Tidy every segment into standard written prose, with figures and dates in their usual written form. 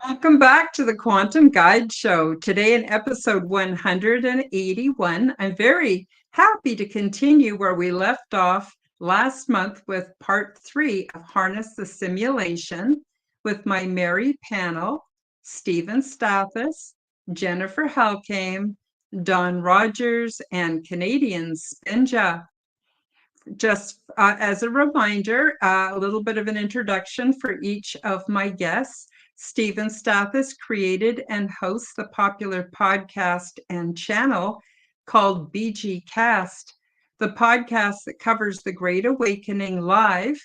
Welcome back to the Quantum Guide Show. Today, in episode 181, I'm very happy to continue where we left off last month with part 3 of Harness the Simulation with my merry panel, Stephen Stathis, Jennifer Halcame, Don Rogers, and Canadian Spinja. Just as a reminder, a little bit of an introduction for each of my guests. Stephen Stathis created and hosts the popular podcast and channel called BG Cast, the podcast that covers the Great Awakening live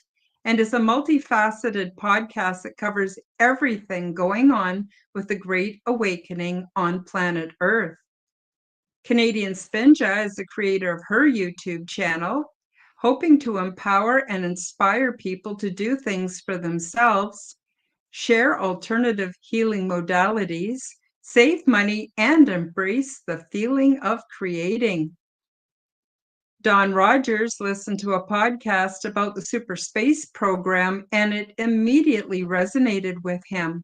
and is a multifaceted podcast that covers everything going on with the Great Awakening on planet Earth. Canadian Spinja is the creator of her YouTube channel, hoping to empower and inspire people to do things for themselves, share alternative healing modalities, save money, and embrace the feeling of creating. Don Rogers listened to a podcast about the Super Space program, and it immediately resonated with him.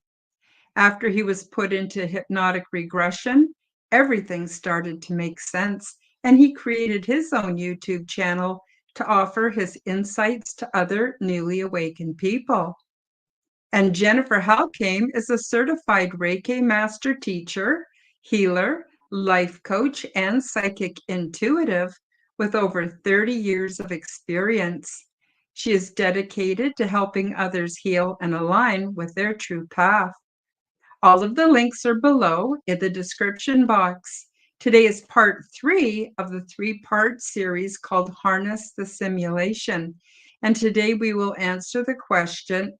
After he was put into hypnotic regression, everything started to make sense, and he created his own YouTube channel to offer his insights to other newly awakened people. And Jennifer Halcame is a certified Reiki master teacher, healer, life coach, and psychic intuitive with over 30 years of experience. She is dedicated to helping others heal and align with their true path. All of the links are below in the description box. Today is part 3 of the 3-part series called Harness the Simulation. And today we will answer the question,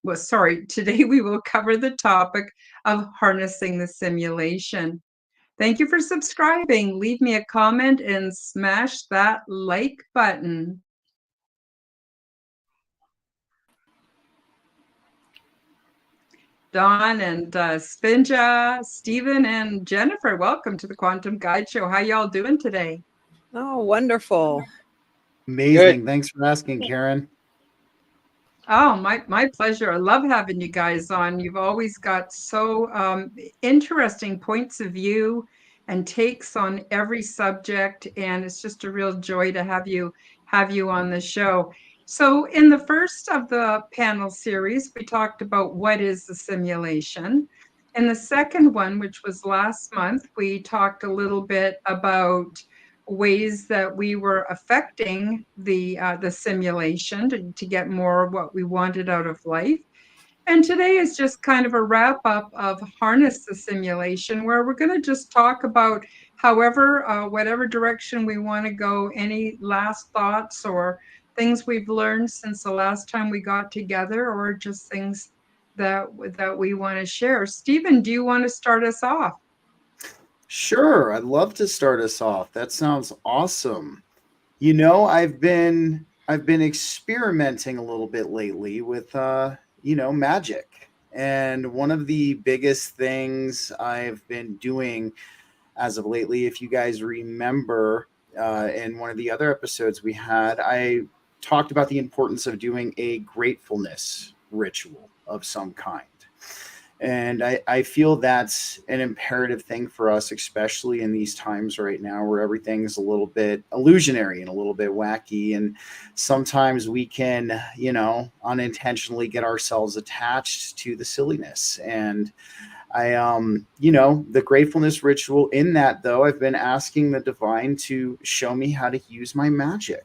today we will cover the topic of harnessing the simulation. Thank you for subscribing. Leave me a comment and smash that like button. Don and Spinja, Stephen and Jennifer, welcome to the Quantum Guide Show. How y'all doing today? Oh, wonderful. Amazing. Good. Thanks for asking, Karen. Oh, my pleasure. I love having you guys on. You've always got so interesting points of view and takes on every subject, and it's just a real joy to have you on the show. So in the first of the panel series, we talked about what is the simulation. In the second one, which was last month, we talked a little bit about ways that we were affecting the simulation to get more of what we wanted out of life. And today is just kind of a wrap up of Harness the Simulation, where we're going to just talk about whatever direction we want to go, any last thoughts or things we've learned since the last time we got together, or just things that we want to share. Stephen, do you want to start us off? Sure, I'd love to start us off. That sounds awesome. You know, I've been experimenting a little bit lately with magic. And one of the biggest things I've been doing as of lately, if you guys remember, in one of the other episodes we had, I talked about the importance of doing a gratefulness ritual of some kind. And I feel that's an imperative thing for us, especially in these times right now where everything's a little bit illusionary and a little bit wacky. And sometimes we can, unintentionally get ourselves attached to the silliness. And the gratefulness ritual in that, though, I've been asking the divine to show me how to use my magic.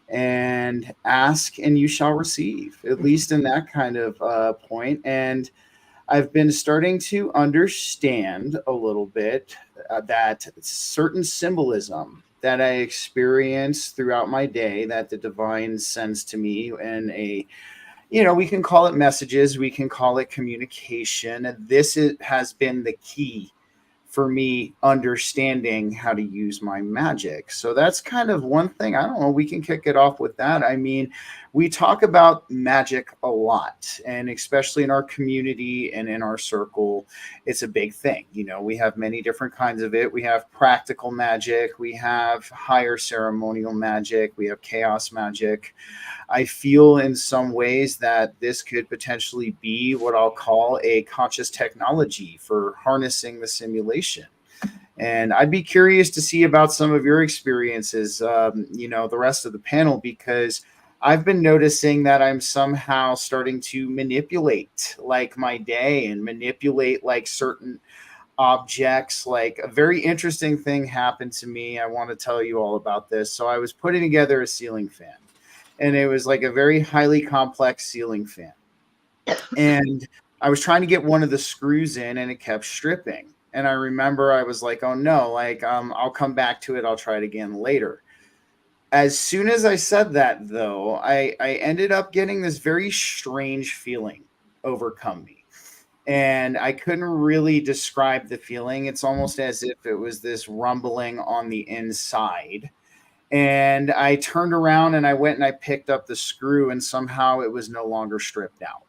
And ask and you shall receive, at least in that kind of point. And I've been starting to understand a little bit that certain symbolism that I experience throughout my day that the divine sends to me in we can call it messages, we can call it communication. This has been the key for me understanding how to use my magic. So that's kind of one thing. I don't know, we can kick it off with that. I mean, we talk about magic a lot, and especially in our community and in our circle, it's a big thing. You know, we have many different kinds of it. We have practical magic, we have higher ceremonial magic, we have chaos magic. I feel in some ways that this could potentially be what I'll call a conscious technology for harnessing the simulation. And I'd be curious to see about some of your experiences, you know, the rest of the panel, because I've been noticing that I'm somehow starting to manipulate like my day and manipulate like certain objects. Like a very interesting thing happened to me. I want to tell you all about this. So I was putting together a ceiling fan, and it was like a very highly complex ceiling fan. And I was trying to get one of the screws in, and it kept stripping. And I remember I was like, oh no, like, I'll come back to it. I'll try it again later. As soon as I said that, though, I ended up getting this very strange feeling overcome me. And I couldn't really describe the feeling. It's almost as if it was this rumbling on the inside. And I turned around and I went and I picked up the screw, and somehow it was no longer stripped out.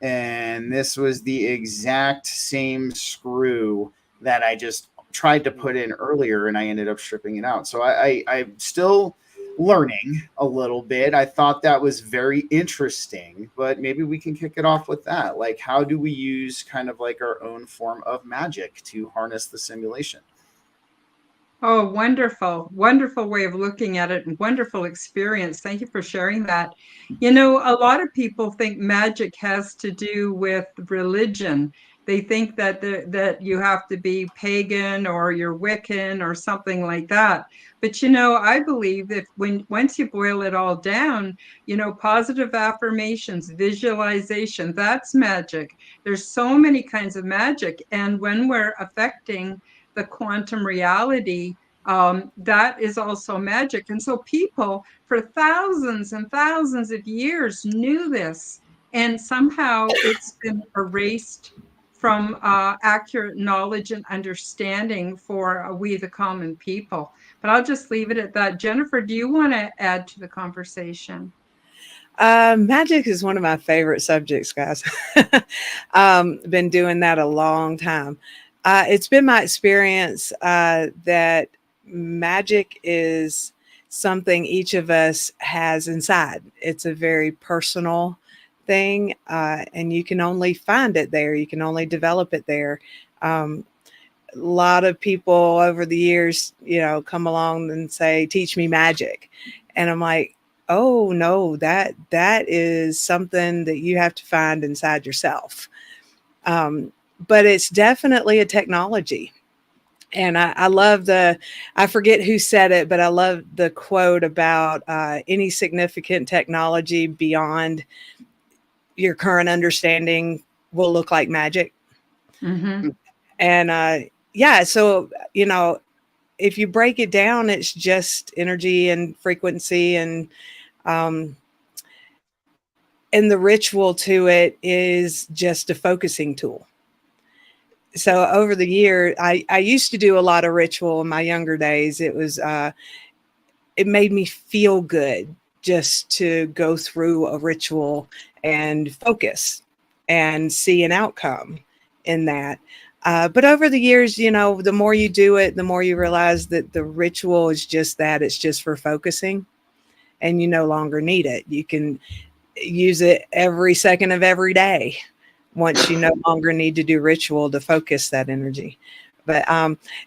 And this was the exact same screw that I just tried to put in earlier, and I ended up stripping it out. So I'm still learning a little bit. I thought that was very interesting, but maybe we can kick it off with that. Like, how do we use kind of like our own form of magic to harness the simulation? Oh, wonderful, wonderful way of looking at it, and wonderful experience. Thank you for sharing that. You know, a lot of people think magic has to do with religion. They think that that you have to be pagan or you're Wiccan or something like that. But you know, I believe that once you boil it all down, you know, positive affirmations, visualization, that's magic. There's so many kinds of magic, and when we're affecting the quantum reality, that is also magic. And so people for thousands and thousands of years knew this, and somehow it's been erased from accurate knowledge and understanding for we, the common people. But I'll just leave it at that. Jennifer, do you want to add to the conversation? Magic is one of my favorite subjects, guys. Been doing that a long time. It's been my experience that magic is something each of us has inside. It's a very personal thing, and you can only find it there. You can only develop it there. A lot of people over the years, you know, come along and say, "Teach me magic," and I'm like, "Oh no, that is something that you have to find inside yourself." But it's definitely a technology. And I love I forget who said it, but I love the quote about any significant technology beyond your current understanding will look like magic. Mm-hmm. And yeah, so, you know, if you break it down, it's just energy and frequency, and the ritual to it is just a focusing tool. So over the year, I used to do a lot of ritual in my younger days. It was, it made me feel good just to go through a ritual and focus and see an outcome in that. But over the years, you know, the more you do it, the more you realize that the ritual is just that. It's just for focusing, and you no longer need it. You can use it every second of every day once you no longer need to do ritual to focus that energy. But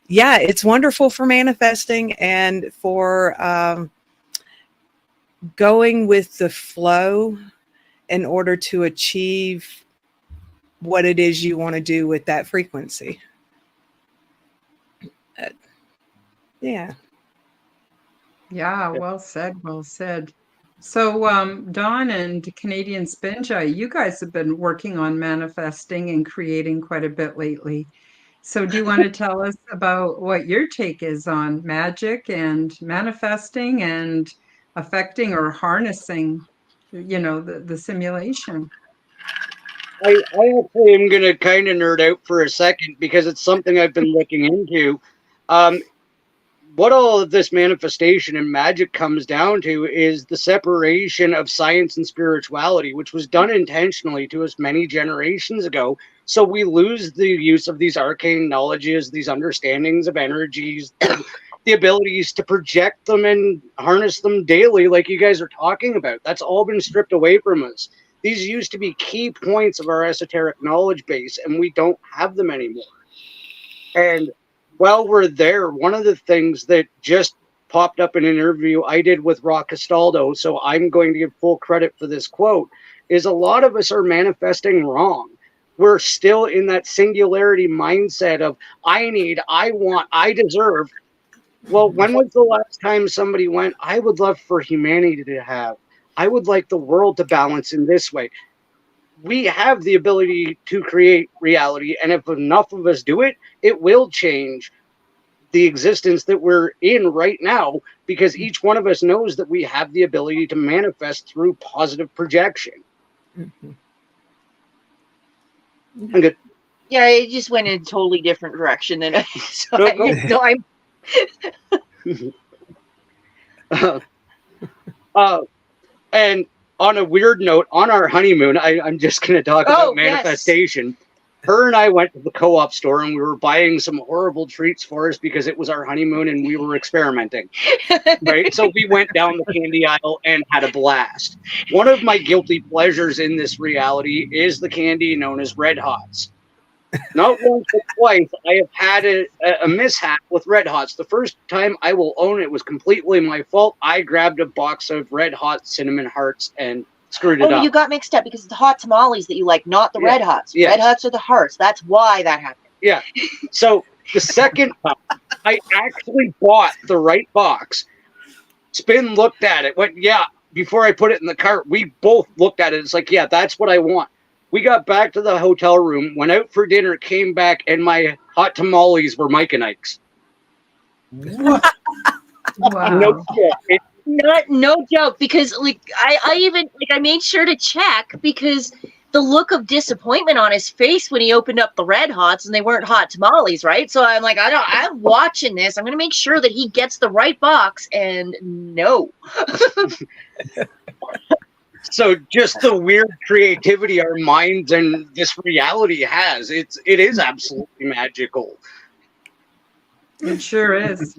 yeah, it's wonderful for manifesting and for going with the flow in order to achieve what it is you want to do with that frequency. Yeah. Yeah, well said, well said. So, Dawn and Canadian Spinja, you guys have been working on manifesting and creating quite a bit lately. So, do you want to tell us about what your take is on magic and manifesting and affecting or harnessing, you know, the simulation? I actually am going to kind of nerd out for a second because it's something I've been looking into. What all of this manifestation and magic comes down to is the separation of science and spirituality, which was done intentionally to us many generations ago. So we lose the use of these arcane knowledges, these understandings of energies, the abilities to project them and harness them daily, like you guys are talking about. That's all been stripped away from us. These used to be key points of our esoteric knowledge base, and we don't have them anymore. And while we're there, one of the things that just popped up in an interview I did with Rock Castaldo, so I'm going to give full credit for this quote, is a lot of us are manifesting wrong. We're still in that singularity mindset of I need, I want, I deserve. Well, when was the last time somebody went, I would love for humanity to have, I would like the world to balance in this way. We have the ability to create reality, and if enough of us do it, it will change the existence that we're in right now, because each one of us knows that we have the ability to manifest through positive projection. Mhm. I'm good. Yeah, it just went in a totally different direction than so Go. I'm And on a weird note, on our honeymoon, I'm just going to talk about yes. manifestation. Her and I went to the co-op store and we were buying some horrible treats for us because it was our honeymoon and we were experimenting. Right? So we went down the candy aisle and had a blast. One of my guilty pleasures in this reality is the candy known as Red Hots. Not once but twice, I have had a mishap with Red Hots. The first time, I will own it, was completely my fault. I grabbed a box of Red Hot Cinnamon Hearts and screwed it up. You got mixed up because it's the hot tamales that you like, not the Red Hots. Yes. Red Hots are the hearts. That's why that happened. Yeah. So the second time, I actually bought the right box. Spin looked at it, went, yeah. Before I put it in the cart, we both looked at it. It's like, yeah, that's what I want. We got back to the hotel room, went out for dinner, came back, and my hot tamales were Mike and Ike's. Wow. No shit. No joke, because like I even like I made sure to check because the look of disappointment on his face when he opened up the Red Hots and they weren't hot tamales, right? So I'm like, I'm watching this. I'm gonna make sure that he gets the right box, and no. So just the weird creativity our minds and this reality has, it is absolutely magical. It sure is.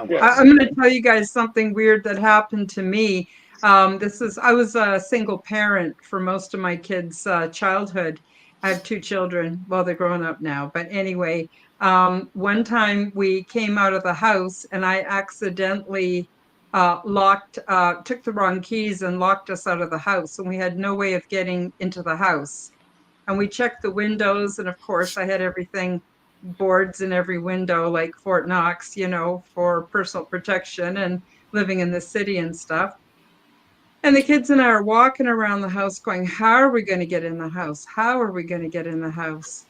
Yes. I'm going to tell you guys something weird that happened to me. I was a single parent for most of my kids' childhood. I have 2 children. Well, they're grown up now. But anyway, one time we came out of the house and I accidentally took the wrong keys and locked us out of the house. And we had no way of getting into the house. And we checked the windows. And of course, I had everything, boards in every window, like Fort Knox, for personal protection and living in the city and stuff. And the kids and I are walking around the house going, how are we going to get in the house? How are we going to get in the house?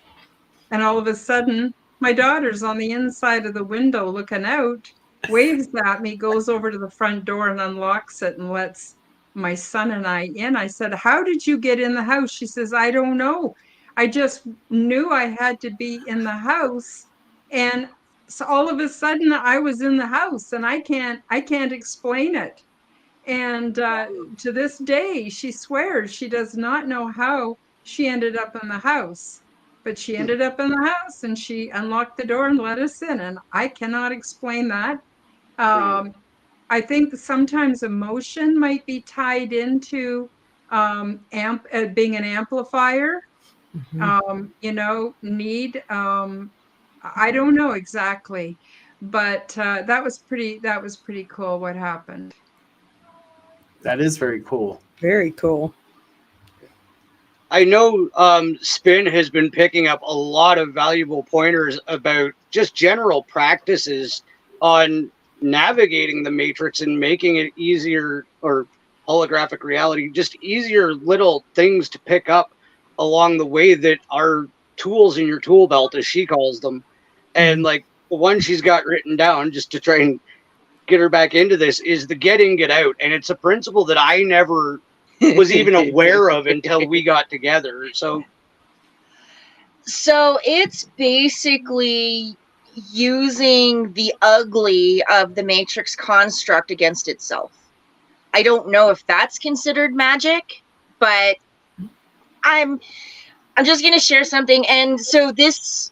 And all of a sudden, my daughter's on the inside of the window looking out, waves at me, goes over to the front door and unlocks it and lets my son and I in. I said, how did you get in the house? She says, I don't know. I just knew I had to be in the house. And so all of a sudden I was in the house and I can't explain it. And to this day, she swears she does not know how she ended up in the house. But she ended up in the house and she unlocked the door and let us in. And I cannot explain that. I think sometimes emotion might be tied into being an amplifier. Need. I don't know exactly, but that was pretty cool what happened. That is very cool. Very cool. I know Spin has been picking up a lot of valuable pointers about just general practices on navigating the matrix and making it easier, or holographic reality, just easier little things to pick up along the way that are tools in your tool belt, as she calls them. And like the one she's got written down just to try and get her back into this is the get in, get out. And it's a principle that I never was even aware of until we got together. So So it's basically using the ugly of the Matrix construct against itself. I don't know if that's considered magic, but I'm just going to share something. And so this,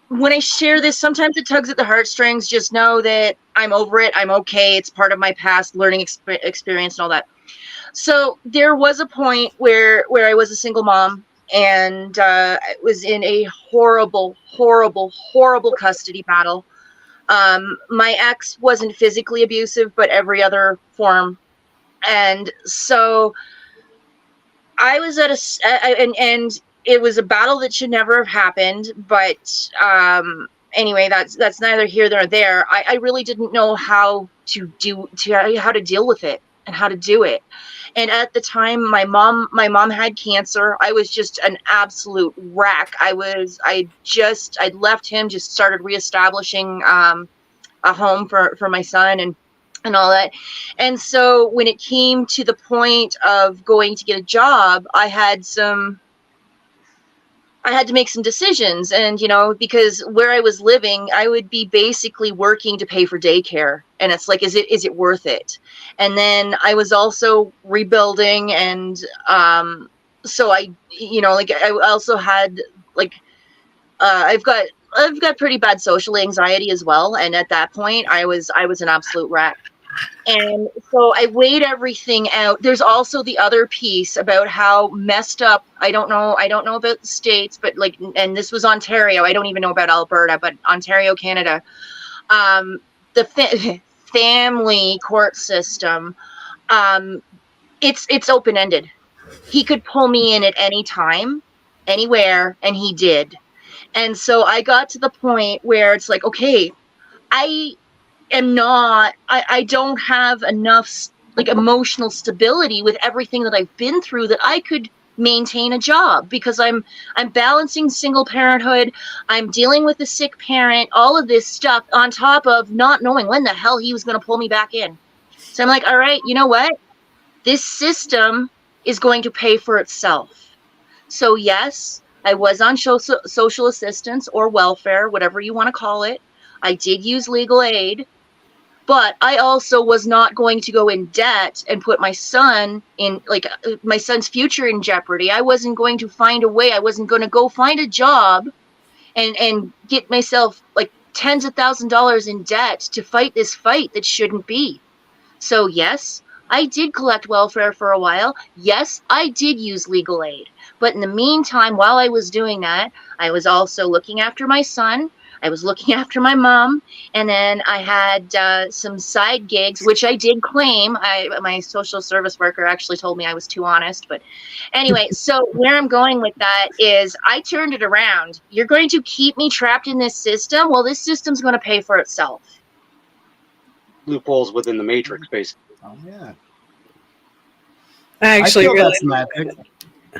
when I share this, sometimes it tugs at the heartstrings. Just know that I'm over it. I'm okay. It's part of my past learning experience and all that. So there was a point where I was a single mom, and I was in a horrible custody battle. My ex wasn't physically abusive, but every other form. And so I was at and it was a battle that should never have happened. But anyway, that's neither here nor there. I really didn't know how to deal with it and how to do it. And at the time, my mom had cancer. I was just an absolute wreck. I'd left him, just started reestablishing a home for my son and all that. And so when it came to the point of going to get a job, I had to make some decisions. And, because where I was living, I would be basically working to pay for daycare. And it's like, is it worth it? And then I was also rebuilding. And so I also had I've got pretty bad social anxiety as well. And at that point I was an absolute wreck. And so I weighed everything out. There's also the other piece about how messed up. I don't know about the States, but and this was Ontario. I don't even know about Alberta, but Ontario, Canada. The family court system, it's open-ended. He could pull me in at any time, anywhere, and he did. And so I got to the point where it's like, okay, I don't have enough emotional stability with everything that I've been through that I could maintain a job, because I'm balancing single parenthood. I'm dealing with a sick parent, all of this stuff on top of not knowing when the hell he was going to pull me back in. So I'm like, all right, you know what? This system is going to pay for itself. So yes, I was on social assistance or welfare, whatever you want to call it. I did use legal aid. But I also was not going to go in debt and put my son in, my son's future in jeopardy. I wasn't going to find a way. I wasn't going to go find a job and get myself tens of $1,000s in debt to fight this fight that shouldn't be. So yes, I did collect welfare for a while. Yes, I did use legal aid. But in the meantime, while I was doing that, I was also looking after my son. I was looking after my mom, and then I had some side gigs, which I did claim. My social service worker actually told me I was too honest. But anyway, so where I'm going with that is I turned it around. You're going to keep me trapped in this system? Well, this system's going to pay for itself. Loopholes within the matrix, basically. Oh, yeah. I feel that's magic.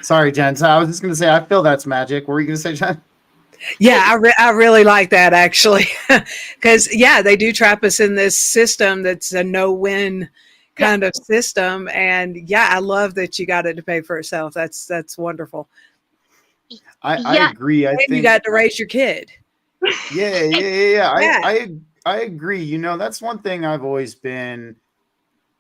Sorry, Jen. So I was just going to say, I feel that's magic. What were you going to say, Jen? Yeah, I really like that, actually, because they do trap us in this system that's a no-win kind of system, and I love that you got it to pay for itself. That's wonderful. I agree. I think you got to raise your kid. Yeah. I agree. That's one thing I've always been.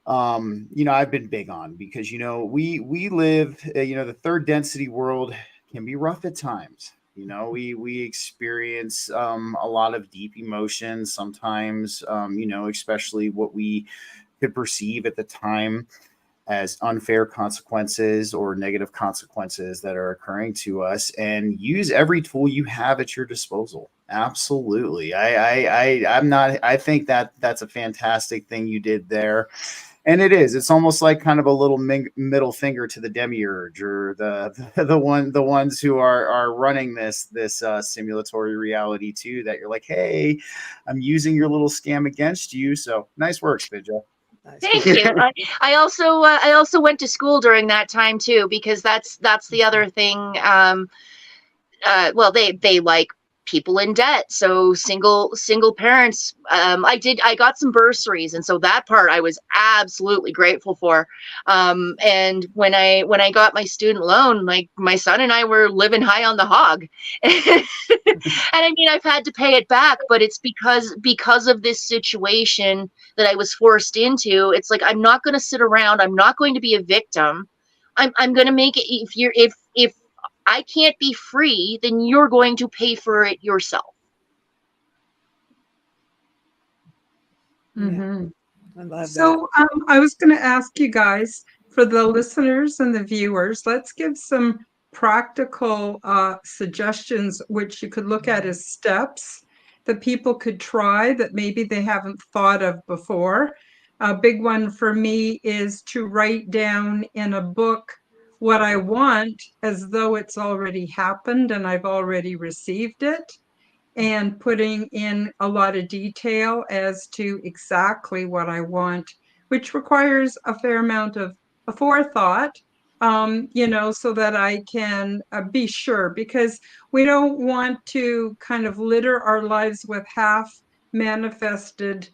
I've been big on, because we live the third density world can be rough at times. We experience a lot of deep emotions sometimes, especially what we could perceive at the time as unfair consequences or negative consequences that are occurring to us, and use every tool you have at your disposal. Absolutely. I think that's a fantastic thing you did there. And it's almost like kind of a little middle finger to the demiurge, or the ones who are running this simulatory reality too, that you're like, hey, I'm using your little scam against you. So nice work, Spinja. Nice. Thank you. I also went to school during that time too, because that's the other thing. Well, they like people in debt. So single parents, I got some bursaries. And so that part I was absolutely grateful for. And when I got my student loan, like my son and I were living high on the hog. And I mean, I've had to pay it back, but it's because of this situation that I was forced into. It's like, I'm not going to sit around. I'm not going to be a victim. I'm going to make it. If I can't be free, then you're going to pay for it yourself. Mhm. I love that. So I was going to ask you guys, for the listeners and the viewers, let's give some practical suggestions which you could look at as steps that people could try that maybe they haven't thought of before. A big one for me is to write down in a book what I want as though it's already happened and I've already received it, and putting in a lot of detail as to exactly what I want, which requires a fair amount of forethought, so that I can be sure, because we don't want to kind of litter our lives with half manifested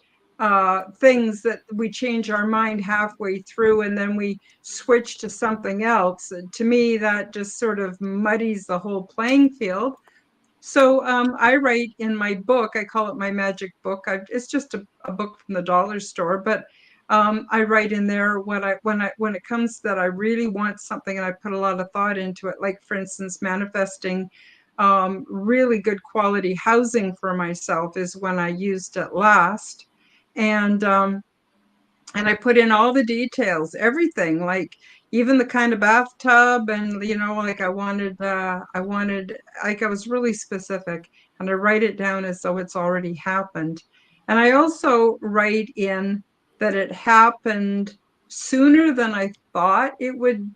things that we change our mind halfway through and then we switch to something else. To me, that just sort of muddies the whole playing field. So I write in my book, I call it my magic book. It's just a book from the dollar store, but I write in there when it comes that I really want something and I put a lot of thought into it. Like, for instance, manifesting really good quality housing for myself is when I used it last. And I put in all the details, everything, like even the kind of bathtub, and like I was really specific, and I write it down as though it's already happened. And I also write in that it happened sooner than I thought it would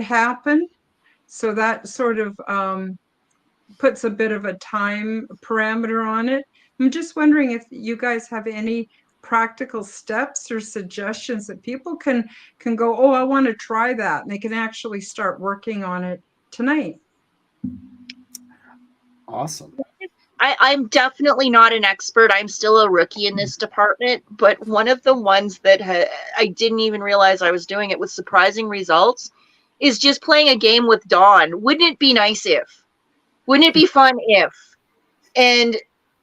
happen. So that sort of puts a bit of a time parameter on it. I'm just wondering if you guys have any practical steps or suggestions that people can go, oh, I want to try that, and they can actually start working on it tonight. Awesome. I'm definitely not an expert. I'm still a rookie in this department, but one of the ones that I didn't even realize I was doing it with surprising results is just playing a game with Dawn. Wouldn't it be nice if? Wouldn't it be fun if? And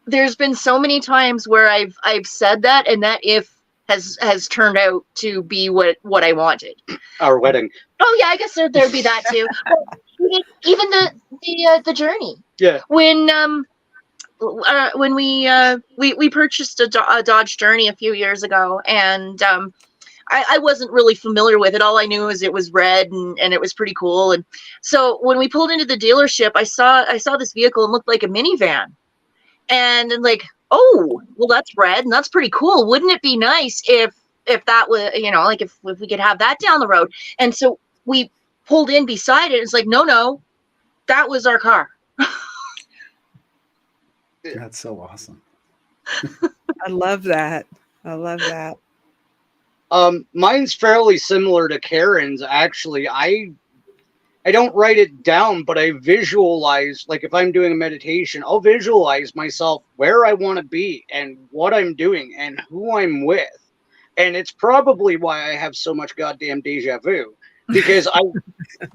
there's been so many times where I've said that, and that if has turned out to be what I wanted. Our wedding. Oh yeah, I guess there'd be that too. Well, even the journey. Yeah. When we purchased a Dodge Journey a few years ago, and I wasn't really familiar with it. All I knew is it was red and it was pretty cool. And so when we pulled into the dealership, I saw this vehicle and looked like a minivan. And then, like, oh, well, that's red and that's pretty cool. Wouldn't it be nice if that was, like if we could have that down the road? And so we pulled in beside it. It's like, no, that was our car. That's so awesome. I love that. I love that. Mine's fairly similar to Karen's, actually. I don't write it down, but I visualize, like if I'm doing a meditation, I'll visualize myself where I want to be and what I'm doing and who I'm with. And it's probably why I have so much goddamn deja vu, because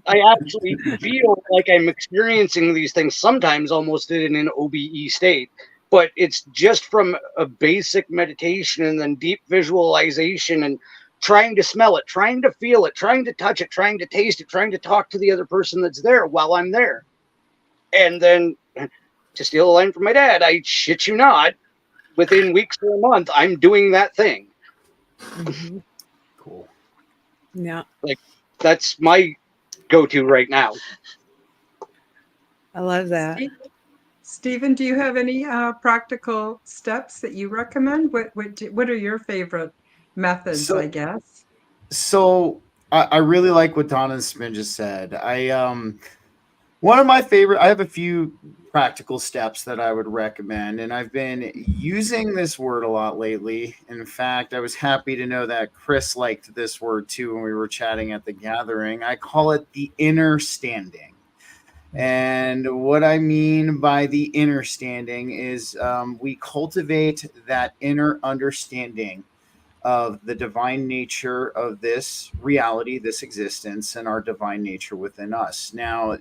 I actually feel like I'm experiencing these things sometimes almost in an OBE state. But it's just from a basic meditation and then deep visualization and trying to smell it, trying to feel it, trying to touch it, trying to taste it, trying to talk to the other person that's there while I'm there. And then, to steal a line from my dad, I shit you not, within weeks or a month, I'm doing that thing. Mm-hmm. Cool. Yeah. Like, that's my go-to right now. I love that. Stephen, do you have any practical steps that you recommend? What are your favorite methods, I guess? So I really like what Donna and Spinja said. One of my favorite, I have a few practical steps that I would recommend, and I've been using this word a lot lately. In fact, I was happy to know that Chris liked this word too when we were chatting at the gathering. I call it the inner standing. And what I mean by the inner standing is we cultivate that inner understanding of the divine nature of this reality, this existence, and our divine nature within us. Now,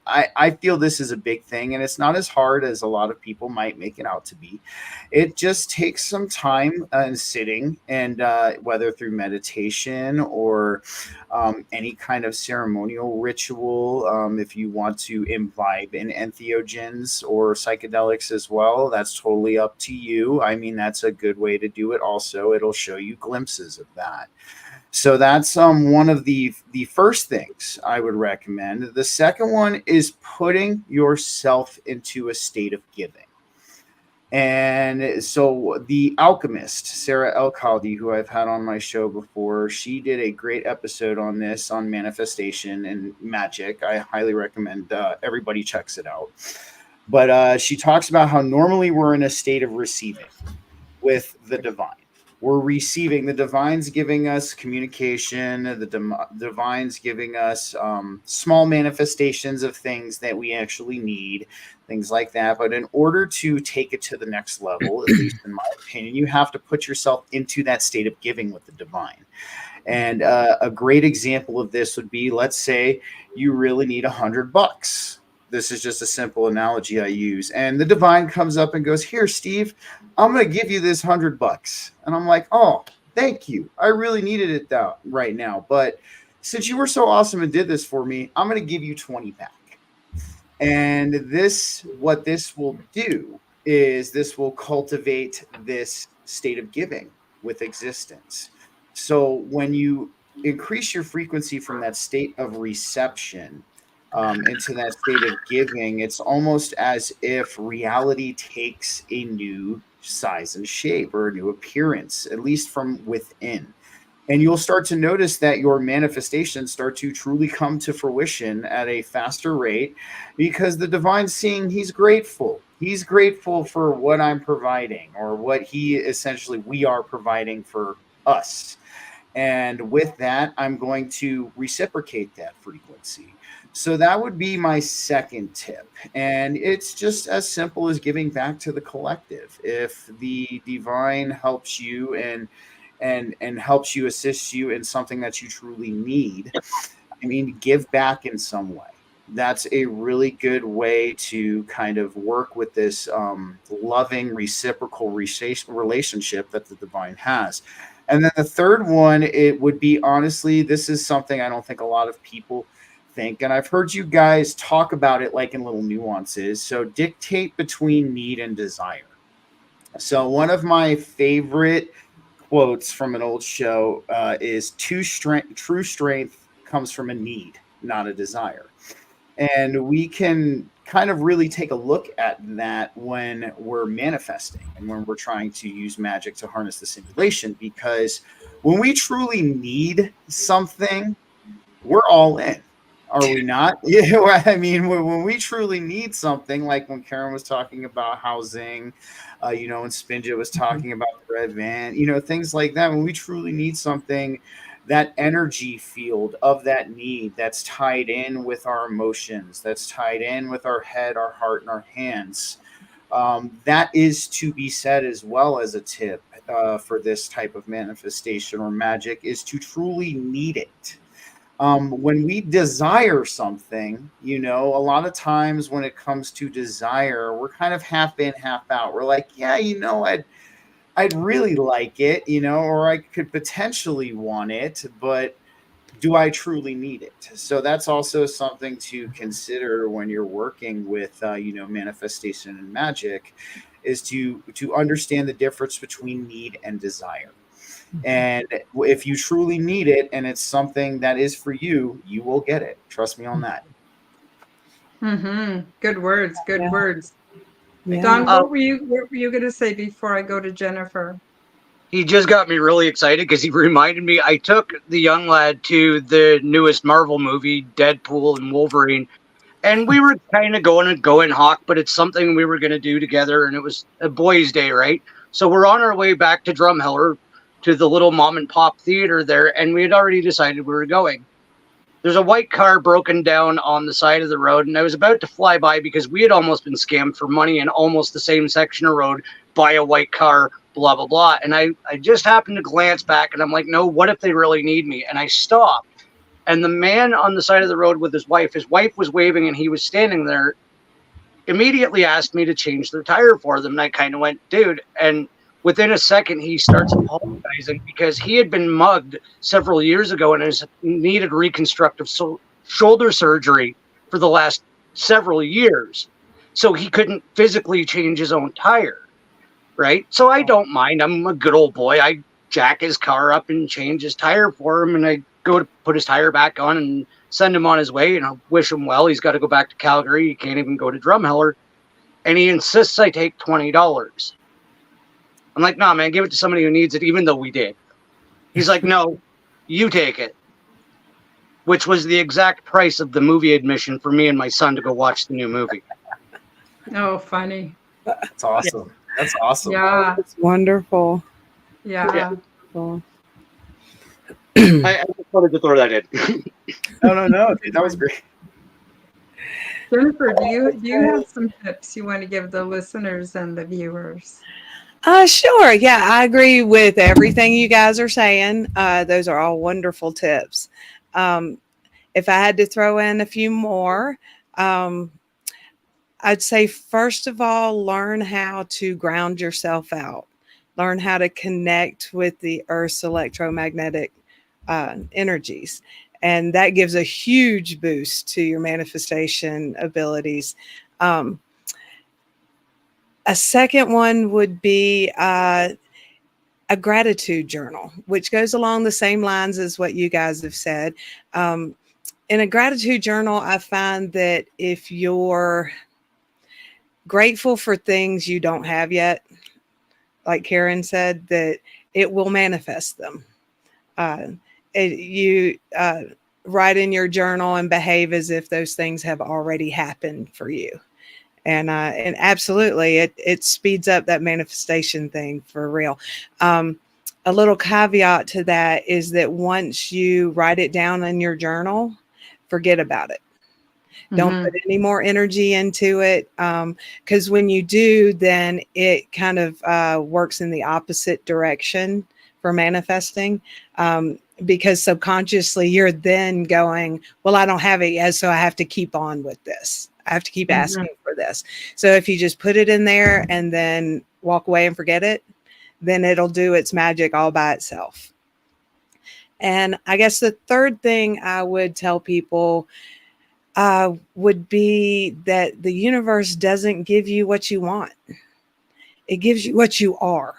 I feel this is a big thing, and it's not as hard as a lot of people might make it out to be. It just takes some time and sitting, and whether through meditation or any kind of ceremonial ritual, if you want to imbibe in entheogens or psychedelics as well, that's totally up to you. I mean, that's a good way to do it also. It'll show you glimpses of that. So that's one of the first things I would recommend. The second one is putting yourself into a state of giving. And so the alchemist, Sarah Elkaldi, who I've had on my show before, she did a great episode on this, on manifestation and magic. I highly recommend everybody checks it out. But she talks about how normally we're in a state of receiving with the divine. We're receiving, the divine's giving us communication, the divine's giving us small manifestations of things that we actually need, things like that. But in order to take it to the next level, at least in my opinion, you have to put yourself into that state of giving with the divine. And a great example of this would be, let's say you really need $100. This is just a simple analogy I use. And the divine comes up and goes, "Here, Steve, I'm going to give you this $100. And I'm like, "Oh, thank you. I really needed it right now. But since you were so awesome and did this for me, I'm going to give you 20 back." And what this will do is this will cultivate this state of giving with existence. So when you increase your frequency from that state of reception into that state of giving, it's almost as if reality takes a new size and shape, or a new appearance, at least from within. And you'll start to notice that your manifestations start to truly come to fruition at a faster rate, because the divine's seeing he's grateful. He's grateful for what I'm providing, or what we are providing for us. And with that, I'm going to reciprocate that frequency. So that would be my second tip. And it's just as simple as giving back to the collective. If the divine helps you and helps you, assist you in something that you truly need, I mean, give back in some way. That's a really good way to kind of work with this loving, reciprocal relationship that the divine has. And then the third one, it would be, honestly, this is something I don't think a lot of people think, and I've heard you guys talk about it like in little nuances. So dictate between need and desire. So one of my favorite quotes from an old show is true strength comes from a need, not a desire. And we can kind of really take a look at that when we're manifesting and when we're trying to use magic to harness the simulation, because when we truly need something, we're all in. Are we not? Yeah, I mean, when we truly need something, like when Karen was talking about housing, and Spinja was talking about the red van, things like that. When we truly need something, that energy field of that need that's tied in with our emotions, that's tied in with our head, our heart, and our hands, that is to be said as well as a tip for this type of manifestation or magic, is to truly need it. When we desire something, a lot of times when it comes to desire, we're kind of half in, half out. We're like, yeah, I'd really like it, or I could potentially want it, but do I truly need it? So that's also something to consider when you're working with, manifestation and magic, is to understand the difference between need and desire. And if you truly need it and it's something that is for you, you will get it. Trust me on that. Mm-hmm. Good words. Good words. Yeah. Don, what were you going to say before I go to Jennifer? He just got me really excited because he reminded me. I took the young lad to the newest Marvel movie, Deadpool and Wolverine, and we were kind of going hawk, but it's something we were going to do together, and it was a boys' day, right? So we're on our way back to Drumheller, to the little mom and pop theater there, and we had already decided we were going. there's a white car broken down on the side of the road, and I was about to fly by because we had almost been scammed for money in almost the same section of road by a white car, blah, blah, blah. And I just happened to glance back, and I'm like, no, what if they really need me? And I stopped. And the man on the side of the road with his wife was waving, and he was standing there, immediately asked me to change their tire for them. And I kind of went, dude. And within a second, he starts apologizing because he had been mugged several years ago and has needed reconstructive shoulder surgery for the last several years. So he couldn't physically change his own tire, right? So I don't mind. I'm a good old boy. I jack his car up and change his tire for him, and I go to put his tire back on and send him on his way, and I'll wish him well. He's got to go back to Calgary. He can't even go to Drumheller. And he insists I take $20. I'm like, nah, man, give it to somebody who needs it, even though we did. He's like, no, you take it. Which was the exact price of the movie admission for me and my son to go watch the new movie. Oh, funny. That's awesome. That's awesome. Yeah. It's wonderful. Yeah. Cool. I just wanted to throw that in. No, dude, that was great. Jennifer, do you have some tips you want to give the listeners and the viewers? Sure. Yeah, I agree with everything you guys are saying. Those are all wonderful tips. If I had to throw in a few more, I'd say, first of all, learn how to ground yourself out. Learn how to connect with the Earth's electromagnetic energies. And that gives a huge boost to your manifestation abilities. A second one would be a gratitude journal, which goes along the same lines as what you guys have said. In a gratitude journal, I find that if you're grateful for things you don't have yet, like Karen said, that it will manifest them. You write in your journal and behave as if those things have already happened for you. And absolutely, it speeds up that manifestation thing for real. A little caveat to that is that once you write it down in your journal, forget about it. Don't put any more energy into it, because when you do, then it kind of works in the opposite direction for manifesting, because subconsciously you're then going, well, I don't have it yet, so I have to keep on with this. I have to keep asking for this. So if you just put it in there and then walk away and forget it, then it'll do its magic all by itself. And I guess the third thing I would tell people would be that the universe doesn't give you what you want. It gives you what you are.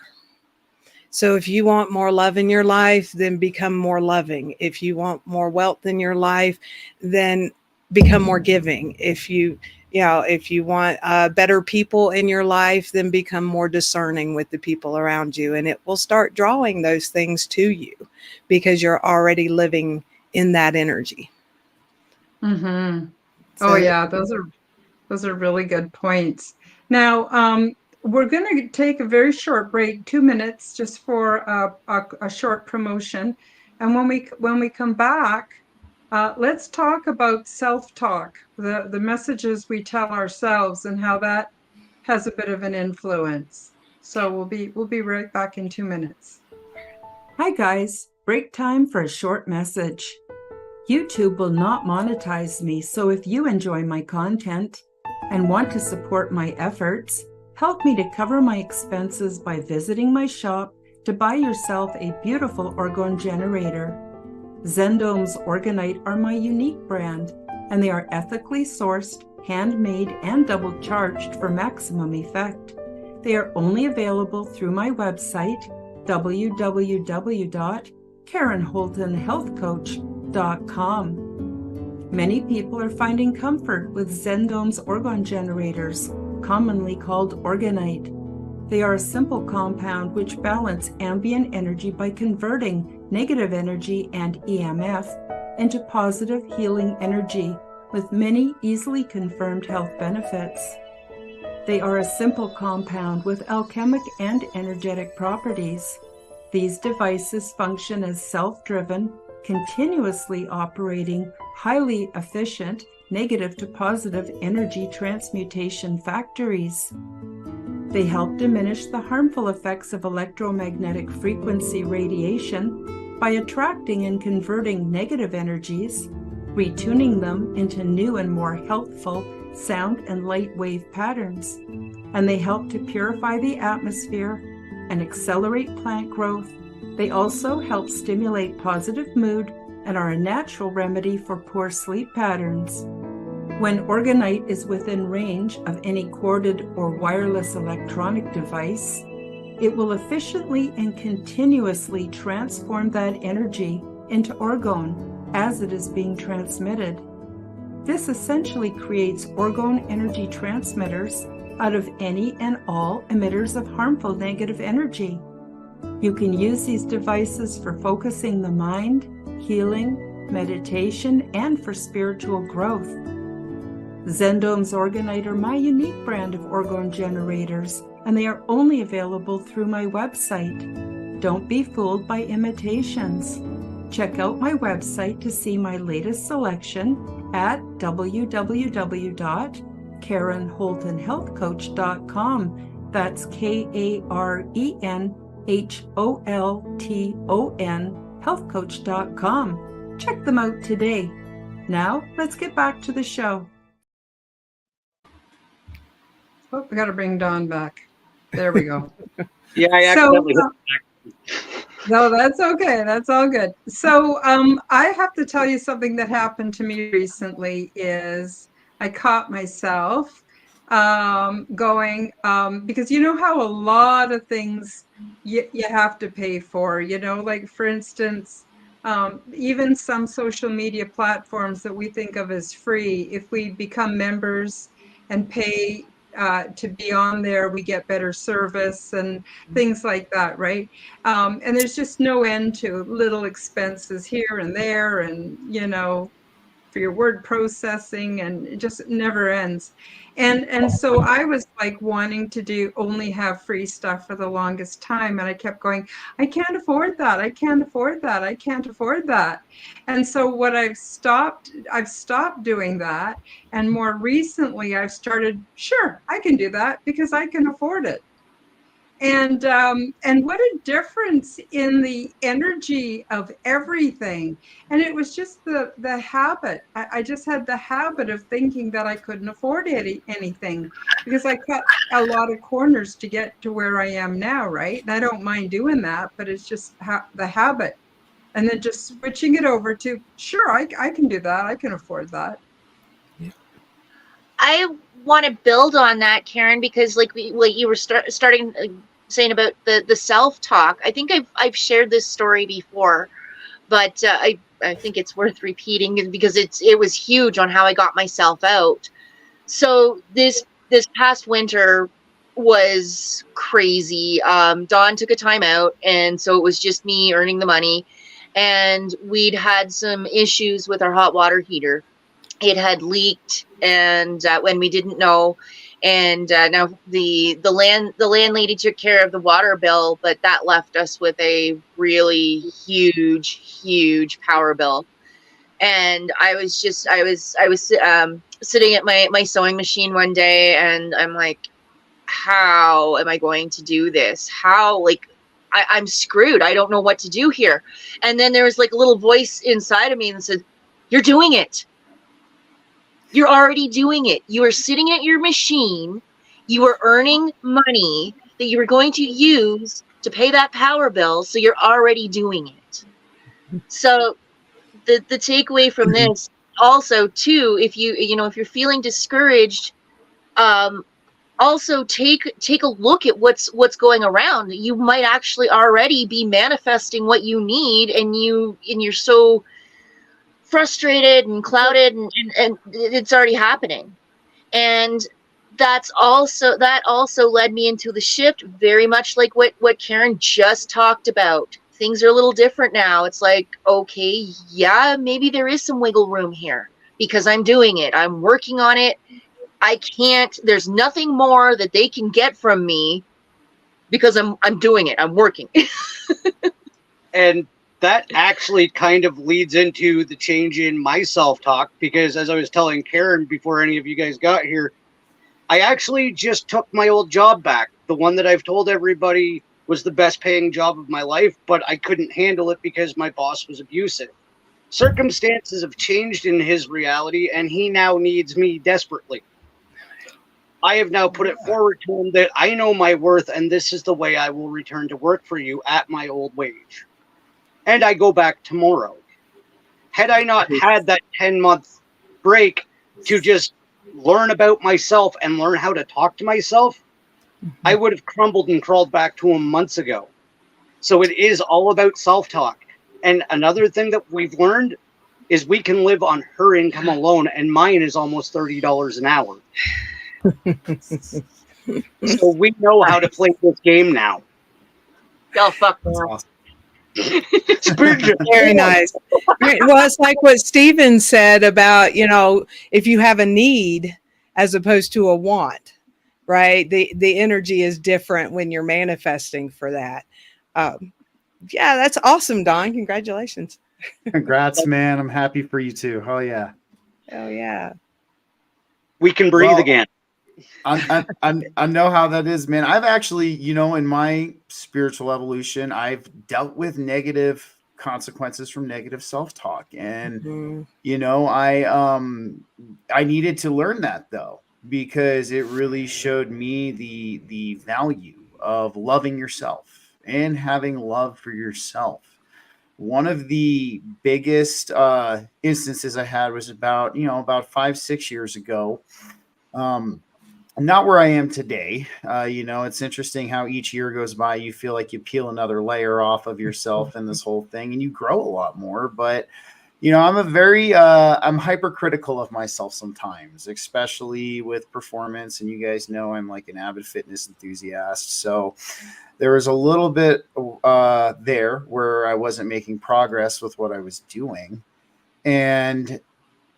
So if you want more love in your life, then become more loving. If you want more wealth in your life, then become more giving. If you want better people in your life, then become more discerning with the people around you. And it will start drawing those things to you because you're already living in that energy. Mm-hmm. So, yeah, those are really good points. Now, we're going to take a very short break, 2 minutes, just for a short promotion. And when we come back, let's talk about self-talk, the messages we tell ourselves and how that has a bit of an influence. So we'll be right back in 2 minutes. Hi guys, break time for a short message. YouTube will not monetize me, so if you enjoy my content and want to support my efforts, help me to cover my expenses by visiting my shop to buy yourself a beautiful orgone generator. Zendome's Orgonite are my unique brand, and they are ethically sourced, handmade, and double charged for maximum effect. They are only available through my website, www.KarenHoltonHealthCoach.com. Many people are finding comfort with Zendome's orgone generators, commonly called Orgonite. They are a simple compound which balance ambient energy by converting negative energy and EMF into positive healing energy with many easily confirmed health benefits. They are a simple compound with alchemic and energetic properties. These devices function as self-driven, continuously operating highly efficient negative to positive energy transmutation factories. They help diminish the harmful effects of electromagnetic frequency radiation by attracting and converting negative energies, retuning them into new and more healthful sound and light wave patterns. And they help to purify the atmosphere and accelerate plant growth. They also help stimulate positive mood and are a natural remedy for poor sleep patterns. When orgonite is within range of any corded or wireless electronic device, it will efficiently and continuously transform that energy into orgone as it is being transmitted. This essentially creates orgone energy transmitters out of any and all emitters of harmful negative energy. You can use these devices for focusing the mind, healing, meditation, and for spiritual growth. Zendome's Orgonite are my unique brand of orgone generators, and they are only available through my website. Don't be fooled by imitations. Check out my website to see my latest selection at www.KarenHoltonHealthCoach.com. That's KarenHolton healthcoach.com. Check them out today. Now, let's get back to the show. Oh, we got to bring Dawn back. There we go. Yeah, I accidentally hit no, that's okay. That's all good. So I have to tell you something that happened to me recently is I caught myself going, because you know how a lot of things you have to pay for, you know, like for instance, even some social media platforms that we think of as free, if we become members and pay to be on there, we get better service and things like that, right? And there's just no end to little expenses here and there, and you know, for your word processing, and it just never ends. And so I was like wanting to only have free stuff for the longest time, and I kept going, I can't afford that, I can't afford that, I can't afford that. And so what I've stopped doing that, and more recently I've started, sure, I can do that because I can afford it. And what a difference in the energy of everything. And it was just the habit. I just had the habit of thinking that I couldn't afford anything because I cut a lot of corners to get to where I am now, right? And I don't mind doing that, but it's just the habit. And then just switching it over to, sure, I can do that. I can afford that. I want to build on that, Karen, because like what you were starting saying about the self-talk. I think I've shared this story before, but I think it's worth repeating because it was huge on how I got myself out. So this past winter was crazy. Dawn took a time out, and so it was just me earning the money, and we'd had some issues with our hot water heater. It had leaked, and when we didn't know, and now the landlady took care of the water bill, but that left us with a really huge power bill. And I was sitting at my sewing machine one day, and I'm like, how am I going to do this? How, like, I'm screwed. I don't know what to do here. And then there was like a little voice inside of me that said, you're doing it. You're already doing it. You are sitting at your machine. You are earning money that you are going to use to pay that power bill. So you're already doing it. So the takeaway from this also too, if you're feeling discouraged, also take a look at what's going around. You might actually already be manifesting what you need, and you're so frustrated and clouded, and it's already happening. And that also led me into the shift, very much like what Karen just talked about. Things are a little different now. It's like, okay, yeah, maybe there is some wiggle room here because I'm doing it. I'm working on it. There's nothing more that they can get from me because I'm doing it. I'm working. And that actually kind of leads into the change in my self-talk, because as I was telling Karen before any of you guys got here, I actually just took my old job back, the one that I've told everybody was the best paying job of my life, but I couldn't handle it because my boss was abusive. Circumstances have changed in his reality, and he now needs me desperately. I have now put it forward to him that I know my worth, and this is the way I will return to work for you at my old wage. And I go back tomorrow. Had I not had that 10-month break to just learn about myself and learn how to talk to myself, I would have crumbled and crawled back to him months ago. So it is all about self-talk. And another thing that we've learned is we can live on her income alone, and mine is almost $30 an hour. So we know how to play this game now. Oh, fuck That's no. awesome. Spinja. Very nice. Well, it's like what Steven said about, if you have a need as opposed to a want, right? The energy is different when you're manifesting for that. Yeah, that's awesome, Don. Congratulations. Congrats, man. I'm happy for you too. Oh yeah. Oh yeah. We can breathe Well, again. I know how that is, man. I've actually, in my spiritual evolution, I've dealt with negative consequences from negative self-talk. And, I needed to learn that though, because it really showed me the value of loving yourself and having love for yourself. One of the biggest instances I had was about 5-6 years ago. Not where I am today. It's interesting how each year goes by, you feel like you peel another layer off of yourself and this whole thing, and you grow a lot more. But, I'm hypercritical of myself sometimes, especially with performance. And you guys know I'm like an avid fitness enthusiast. So there was a little bit there where I wasn't making progress with what I was doing. And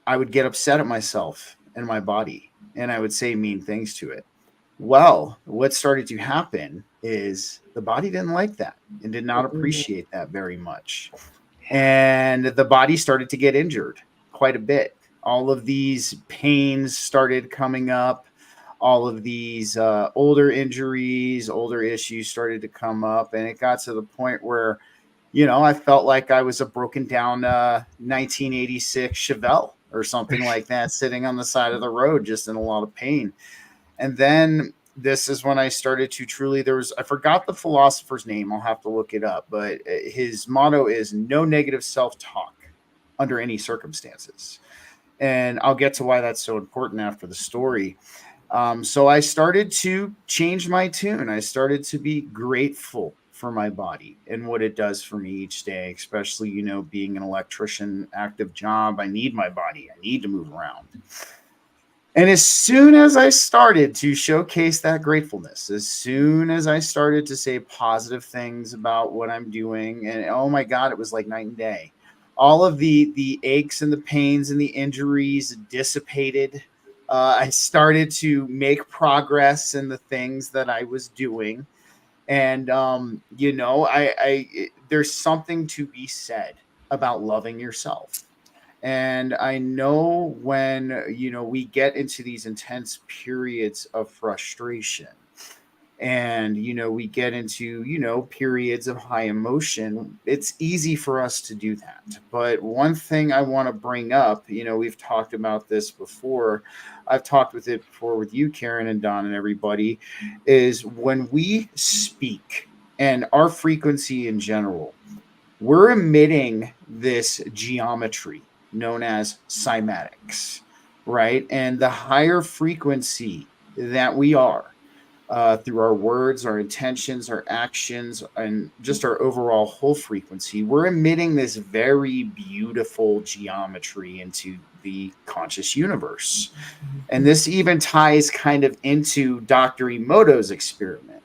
I would get upset at myself and my body, and I would say mean things to it. Well, what started to happen is the body didn't like that and did not appreciate that very much. And the body started to get injured quite a bit. All of these pains started coming up. All of these older injuries, older issues started to come up. And it got to the point where, I felt like I was a broken down 1986 Chevelle or something like that, sitting on the side of the road, just in a lot of pain. And then this is when I started to truly, I forgot the philosopher's name. I'll have to look it up, but his motto is no negative self-talk under any circumstances. And I'll get to why that's so important after the story. So I started to change my tune. I started to be grateful for my body and what it does for me each day, especially, being an electrician, active job. I need my body. I need to move around. And as soon as I started to showcase that gratefulness, as soon as I started to say positive things about what I'm doing, and oh my God, it was like night and day. All of the aches and the pains and the injuries dissipated. I started to make progress in the things that I was doing. And, there's something to be said about loving yourself. And I know when, we get into these intense periods of frustration and, we get into, periods of high emotion, it's easy for us to do that. But one thing I want to bring up, we've talked about this before. I've talked with it before with you, Karen and Don and everybody, is when we speak and our frequency in general, we're emitting this geometry known as cymatics, right? And the higher frequency that we are, through our words, our intentions, our actions, and just our overall whole frequency, we're emitting this very beautiful geometry into the conscious universe. And this even ties kind of into Dr. Emoto's experiment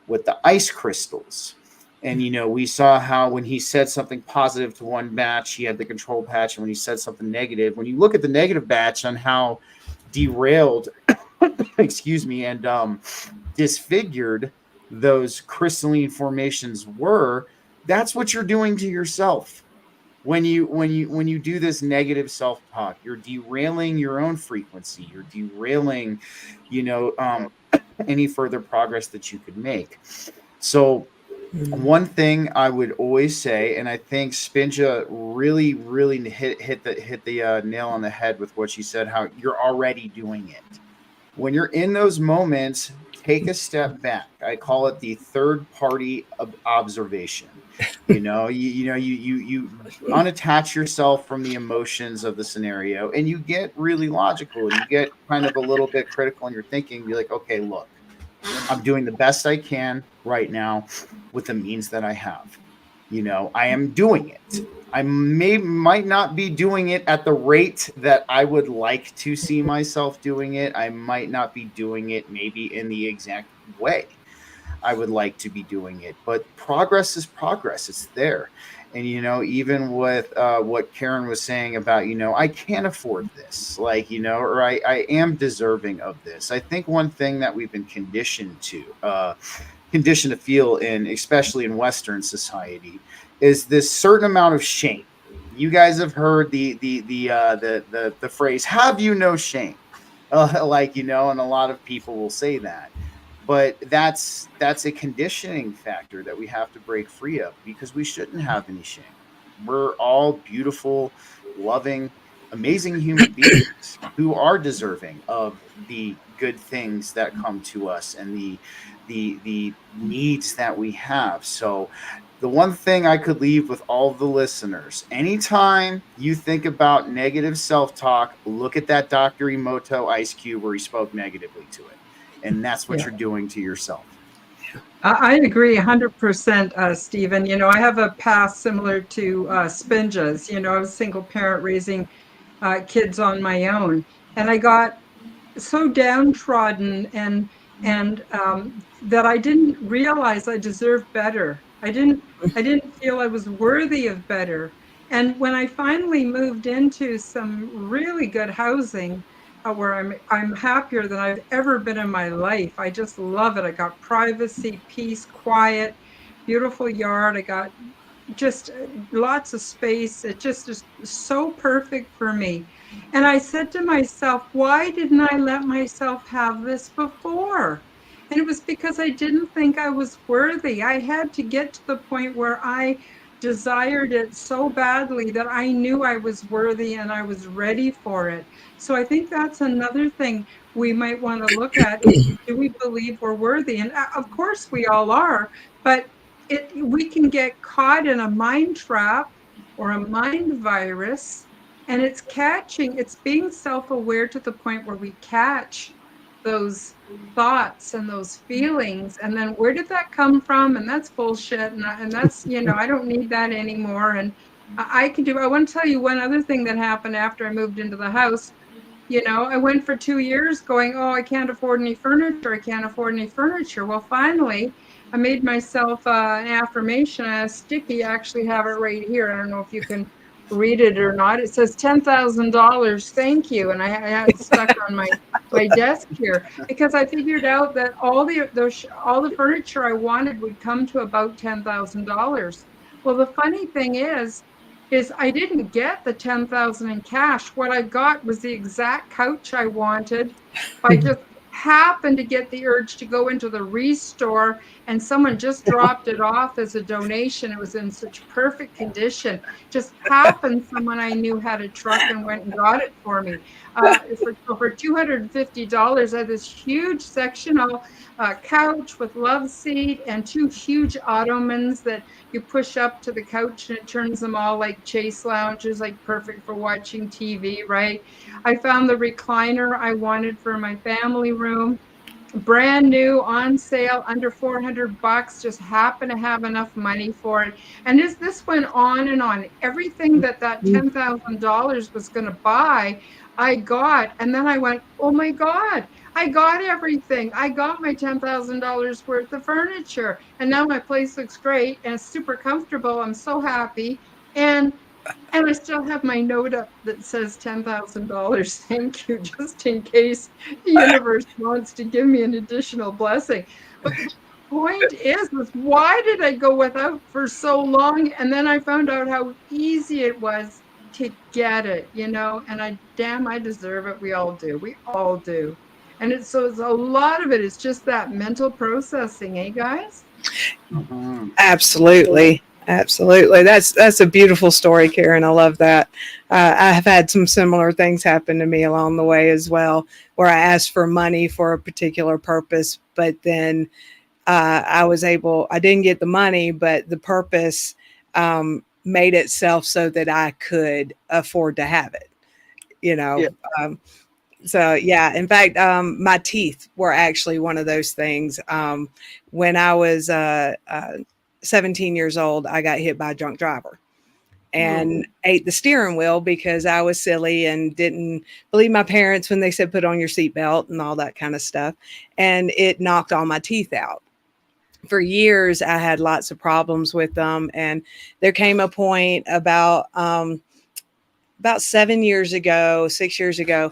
with the ice crystals. And, we saw how when he said something positive to one batch, he had the control patch. And when he said something negative, when you look at the negative batch on how derailed, excuse me, and disfigured those crystalline formations were, That's what you're doing to yourself. When you do this negative self-talk, you're derailing your own frequency. You're derailing, you know, any further progress that you could make. So one thing I would always say, and I think Spinja really hit the nail on the head with what she said, how you're already doing it. When you're in those moments, take a step back. I call it the third party observation. You unattach yourself from the emotions of the scenario, and you get really logical, and you get kind of a little bit critical in your thinking. You're like, okay, look, I'm doing the best I can right now with the means that I have. I am doing it. I might not be doing it at the rate that I would like to see myself doing it. I might not be doing it maybe in the exact way I would like to be doing it, but progress is progress. It's there. And, even with what Karen was saying about, I can't afford this, like, or I am deserving of this. I think one thing that we've been conditioned to feel in, especially in Western society, is this certain amount of shame. You guys have heard the phrase "Have you no shame?" And a lot of people will say that, but that's a conditioning factor that we have to break free of, because we shouldn't have any shame. We're all beautiful, loving, amazing human beings who are deserving of the good things that come to us and the needs that we have. So the one thing I could leave with all the listeners, anytime you think about negative self-talk, look at that Dr. Emoto Ice Cube where he spoke negatively to it. And that's what you're doing to yourself. I agree 100%, Stephen. I have a past similar to Spinja's. I was a single parent raising kids on my own, and I got so downtrodden and that I didn't realize I deserved better. I didn't feel I was worthy of better. And when I finally moved into some really good housing, where I'm happier than I've ever been in my life. I just love it. I got privacy, peace, quiet, beautiful yard. I got just lots of space. It just is so perfect for me. And I said to myself, why didn't I let myself have this before? And it was because I didn't think I was worthy. I had to get to the point where I desired it so badly that I knew I was worthy and I was ready for it. So I think that's another thing we might want to look at is, do we believe we're worthy? And of course we all are, but we can get caught in a mind trap or a mind virus, and it's being self-aware to the point where we catch those thoughts and those feelings, and then where did that come from? And that's bullshit, and that's, I don't need that anymore. And I want to tell you one other thing that happened after I moved into the house. I went for 2 years going, oh, I can't afford any furniture. I can't afford any furniture. Well, finally, I made myself an affirmation, a sticky. I actually have it right here. I don't know if you can read it or not. It says $10,000. Thank you. And I had it stuck on my desk here, because I figured out that all the furniture I wanted would come to about $10,000. Well, the funny thing is I didn't get the 10,000 in cash. What I got was the exact couch I wanted. I just happened to get the urge to go into the restore, and someone just dropped it off as a donation. It was in such perfect condition. Just happened someone I knew had a truck and went and got it for me. For $250, I had this huge sectional couch with love seat and 2 huge ottomans that you push up to the couch, and it turns them all like chase lounges, like perfect for watching TV, right? I found the recliner I wanted for my family room, brand new, on sale, under $400, just happened to have enough money for it. And this went on and on. Everything that $10,000 was going to buy, I got. And then I went, oh my God, I got everything. I got my $10,000 worth of furniture. And now my place looks great and it's super comfortable. I'm so happy. And I still have my note up that says $10,000. Thank you, just in case the universe wants to give me an additional blessing. But point is why did I go without for so long? And then I found out how easy it was to get it, and I deserve it. We all do. We all do. And it's a lot of it is just that mental processing, guys? Mhm. Absolutely. Absolutely. That's a beautiful story, Karen. I love that. I have had some similar things happen to me along the way as well, where I asked for money for a particular purpose, but then I didn't get the money, but the purpose made itself so that I could afford to have it, you know. Yeah. So yeah, in fact, my teeth were actually one of those things. When I was 17 years old, I got hit by a drunk driver and ate the steering wheel because I was silly and didn't believe my parents when they said put on your seatbelt and all that kind of stuff. And it knocked all my teeth out. For years, I had lots of problems with them. And there came a point about 7 years ago, 6 years ago,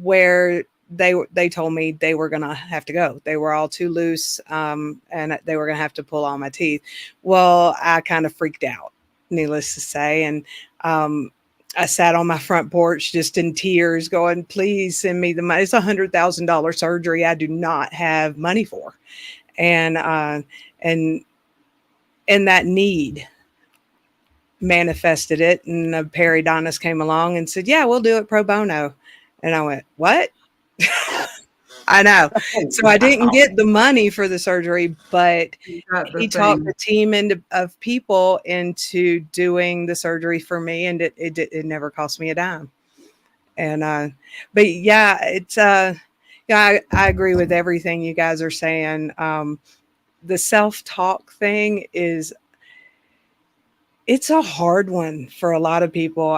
where they told me they were going to have to go. They were all too loose, and they were going to have to pull all my teeth. Well, I kind of freaked out, needless to say, and I sat on my front porch just in tears, going, "Please send me the money. It's $100,000 surgery. I do not have money for," and and that need manifested it, and a periodontist came along and said, "Yeah, we'll do it pro bono." And I went, "What?" I know. So I didn't get the money for the surgery, but he talked the team of people into doing the surgery for me, and it never cost me a dime. And but yeah, it's yeah, I agree with everything you guys are saying. The self-talk thing it's a hard one for a lot of people.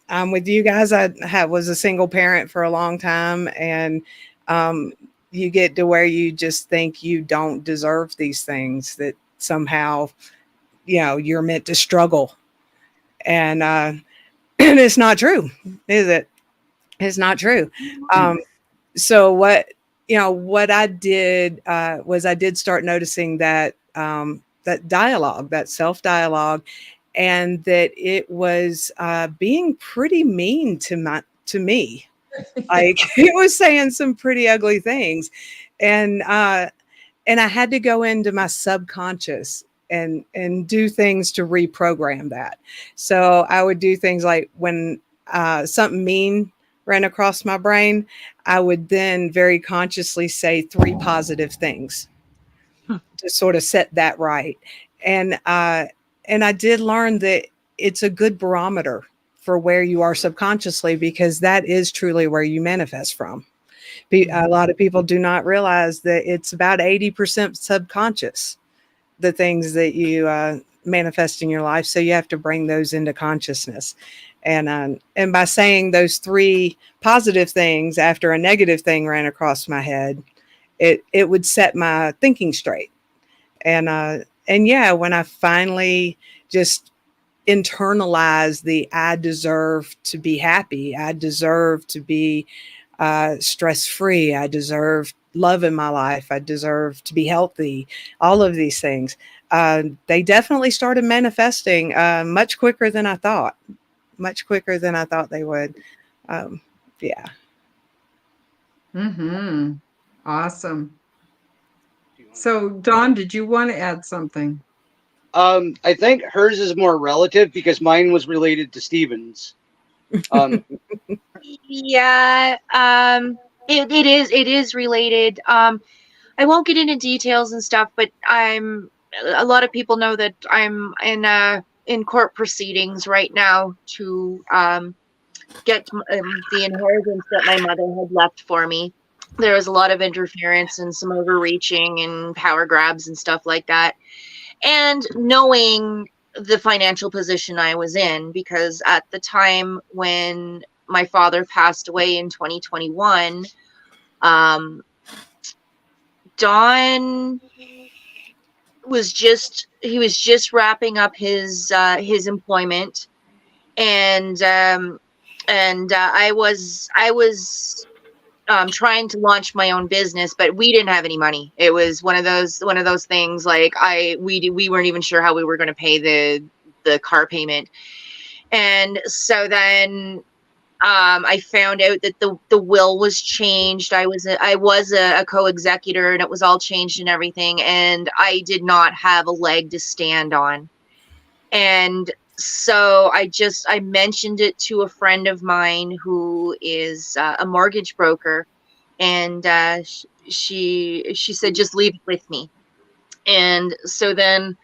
I'm with you guys. Was a single parent for a long time, and you get to where you just think you don't deserve these things, that somehow, you're meant to struggle. And and it's not true, is it? It's not true. So what I did was I did start noticing that that dialogue, that self dialogue, and that it was being pretty mean to me. Like it was saying some pretty ugly things, and I had to go into my subconscious and do things to reprogram that. So I would do things like when something mean ran across my brain, I would then very consciously say 3 positive things to sort of set that right. And I did learn that it's a good barometer for where you are subconsciously, because that is truly where you manifest from. A lot of people do not realize that it's about 80% subconscious, the things that you manifest in your life. So you have to bring those into consciousness. And by saying those 3 positive things after a negative thing ran across my head, it would set my thinking straight. And yeah, when I finally just internalize I deserve to be happy, I deserve to be stress-free, I deserve love in my life, I deserve to be healthy, all of these things, they definitely started manifesting much quicker than I thought, they would. Yeah. Awesome. So, Dawn, did you want to add something? I think hers is more relative because mine was related to Steven's. Yeah, it is related. I won't get into details and stuff, but a lot of people know that I'm in court proceedings right now to get the inheritance that my mother had left for me. There was a lot of interference and some overreaching and power grabs and stuff like that. And knowing the financial position I was in, because at the time when my father passed away in 2021, Don was just wrapping up his employment, and I was trying to launch my own business, but we didn't have any money. It was one of those things like we weren't even sure how we were going to pay the car payment. And so then I found out that the will was changed. I was a co-executor, and it was all changed and everything, and I did not have a leg to stand on. And so I mentioned it to a friend of mine who is a mortgage broker, and she said, just leave it with me. And so then